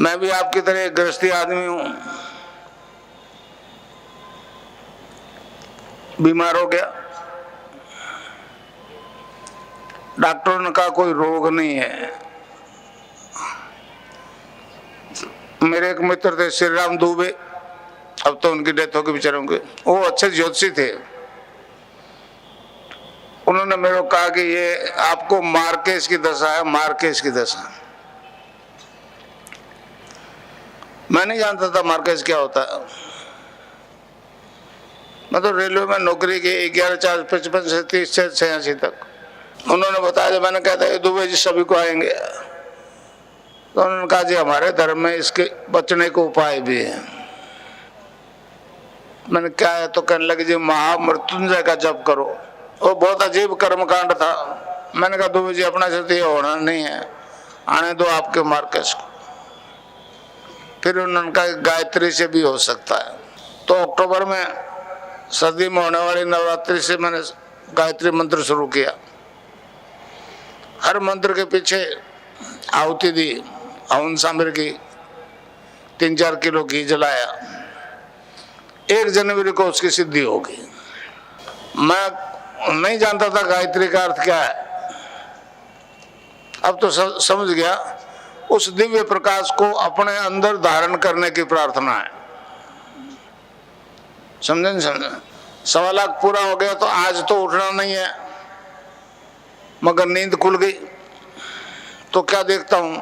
मैं भी आपकी तरह एक गृहस्थी आदमी हूं, बीमार हो गया। डॉक्टरों ने कहा कोई रोग नहीं है। मेरे एक मित्र थे श्री राम दुबे, अब तो उनकी डेथ हो गई बेचारों की, वो अच्छे ज्योतिषी थे। उन्होंने मेरे को कहा कि ये आपको मार्केस की दशा है, मार्केस की दशा। मैं नहीं जानता था मार्केस क्या होता है। मैं तो रेलवे में नौकरी की 11/4/55 से 30/6/86 तक। उन्होंने बताया, जब मैंने कहा था दुबे जी सभी को आएंगे, तो उन्होंने कहा जी हमारे धर्म में इसके बचने को उपाय भी है। मैंने क्या है, तो कहने लगे जी महामृत्युंजय का जप करो। वो बहुत अजीब कर्मकांड था। मैंने कहा दुबे जी अपना से तो ये होना नहीं है, आने दो आपके मार्केस को। फिर उन्होंने कहा गायत्री से भी हो सकता है। तो अक्टूबर में सर्दी में होने वाली नवरात्रि से मैंने गायत्री मंत्र शुरू किया। हर मंत्र के पीछे आहुति दी, हवन सामग्री की 3-4 किलो घी जलाया। 1 जनवरी को उसकी सिद्धि होगी। मैं नहीं जानता था गायत्री का अर्थ क्या है, अब तो समझ गया। उस दिव्य प्रकाश को अपने अंदर धारण करने की प्रार्थना है। समझे नहीं समझे? 1.25 लाख पूरा हो गया तो आज तो उठना नहीं है, मगर नींद खुल गई तो क्या देखता हूं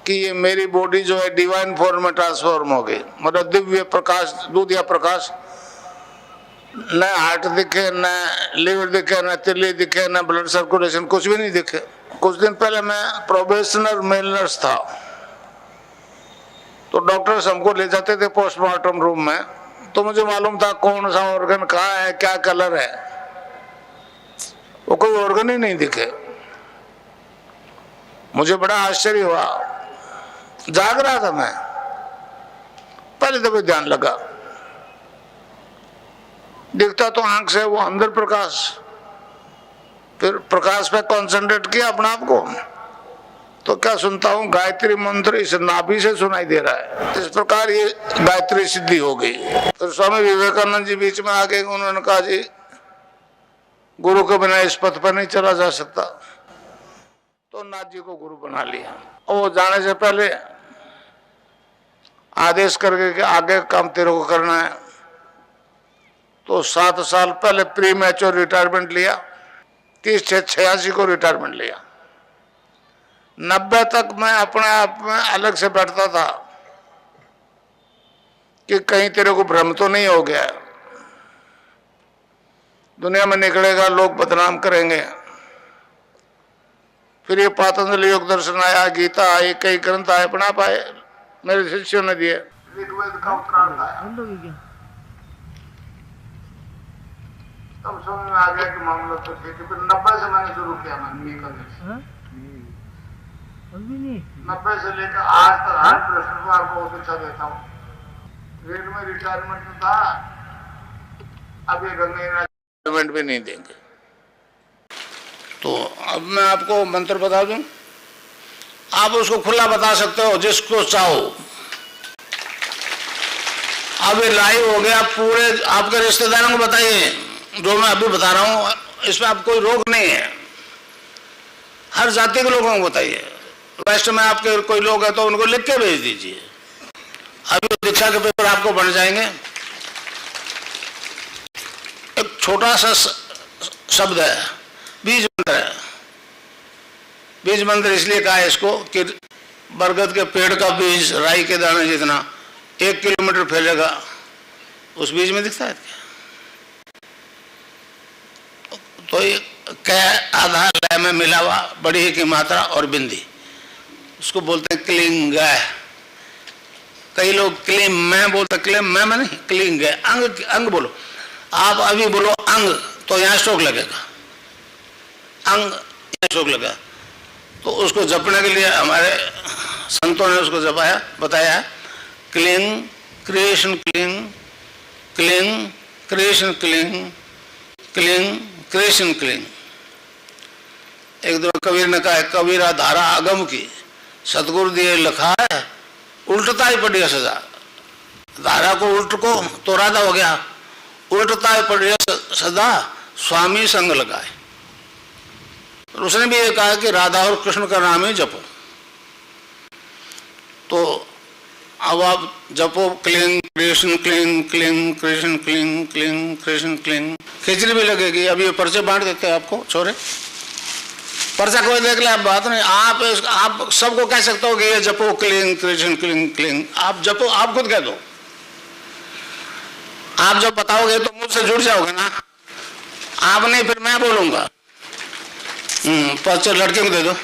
कि ये मेरी बॉडी जो है डिवाइन फॉर्म में ट्रांसफॉर्म हो गई। मतलब दिव्य प्रकाश, दूधिया प्रकाश, न हार्ट दिखे, न लिवर दिखे, न तिल्ली दिखे, न ब्लड सर्कुलेशन, कुछ भी नहीं दिखे। कुछ दिन पहले मैं प्रोबेशनर मेल नर्स था, तो डॉक्टर्स हमको ले जाते थे पोस्टमार्टम रूम में, तो मुझे मालूम था कौन सा ऑर्गन कहाँ है, क्या कलर है। वो कोई ऑर्गन ही नहीं दिखे। मुझे बड़ा आश्चर्य हुआ। जाग रहा था मैं, पहले तो ध्यान लगा, दिखता तो आंख से वो अंदर प्रकाश। फिर प्रकाश पे कंसंट्रेट किया अपने आप को, तो क्या सुनता हूँ गायत्री मंत्र इस नाभि से सुनाई दे रहा है। इस प्रकार ये गायत्री सिद्धि हो गई। फिर स्वामी विवेकानंद जी बीच में आ गए। उन्होंने कहा जी गुरु के बिना इस पथ पर नहीं चला जा सकता, तो नाथ जी को गुरु बना लिया। और वो जाने से पहले आदेश करके कि आगे काम तेरे को करना है। तो 7 साल पहले प्री मैच्योर रिटायरमेंट लिया, 30/86 को रिटायरमेंट लिया। 90 तक मैं अपने आप में अलग से बैठता था कि कहीं तेरे को भ्रम तो नहीं हो गया, दुनिया में निकलेगा लोग बदनाम करेंगे। फिर ये पातंजलि योग दर्शन आया, गीता आई, कई ग्रंथ आए, अपना पाए, मेरे शिष्यों ने दिए। ऋग्वेद का उत्तरार्ध आया, तब समझ में आ गया कि मामला तो ठीक है। फिर 90 से मैंने शुरू किया। मैंने 90 से लेकर आज तक हर बृहस्पतिवार को बहुत अच्छा देता हूँ। रेल में रिटायरमेंट में था, अब ये रिटायरमेंट भी नहीं देंगे। तो अब मैं आपको मंत्र बता दूं, आप उसको खुला बता सकते हो जिसको चाहो। अब ये लाइव हो गया, पूरे आपके रिश्तेदारों को बताइए जो मैं अभी बता रहा हूं, इसमें आप कोई रोग नहीं है। हर जाति के लोगों को बताइए। वेस्ट में आपके कोई लोग हैं तो उनको लिख के भेज दीजिए। अभी दीक्षा के पेपर आपको बन जाएंगे। एक छोटा सा शब्द है, बीज मंत्र है। बीज मंत्र इसलिए कहा है इसको कि बरगद के पेड़ का बीज राई के दाने जितना 1 किलोमीटर फैलेगा, उस बीज में दिखता है क्या? तो ये क्या आधा लय में मिला हुआ, बड़ी ही की मात्रा और बिंदी, उसको बोलते हैं क्लिंग। कई लोग क्लीम मैं बोलते, क्लीम मैं नहीं, क्लिंग। अंग अंग बोलो। आप अभी बोलो अंग, तो यहाँ स्ट्रोक लगेगा। अंग शोक लगा, तो उसको जपने के लिए हमारे संतों ने उसको जपाया, बताया cling creation cling, cling creation cling, cling creation cling. एक दो कबीर ने कहा, कबीरा धारा आगम की, सतगुरु दिए लिखा है, उल्टता ही पड़ी है सदा। धारा को उल्ट को तो राधा हो गया, उल्टता ही पड़ी है सदा स्वामी संग लगाए। और उसने भी ये कहा कि राधा और कृष्ण का नाम ही जपो। तो अब आप जपो क्लिंग कृष्ण क्लिंग क्लिंग कृष्ण क्लिंग क्लिंग कृष्ण क्लिंग। खिचड़ी भी लगेगी। अब ये पर्चे बांट देते हैं आपको छोरे, पर्चा कोई देख ले, आप बात नहीं। आप सबको कह सकते हो कि ये जपो क्लिंग कृष्ण क्लिंग क्लिंग। आप जपो, आप खुद कह दो। आप जब बताओगे तो मुझसे जुड़ जाओगे ना। आप नहीं, फिर मैं बोलूंगा। पर्चा लड़के को दे दो।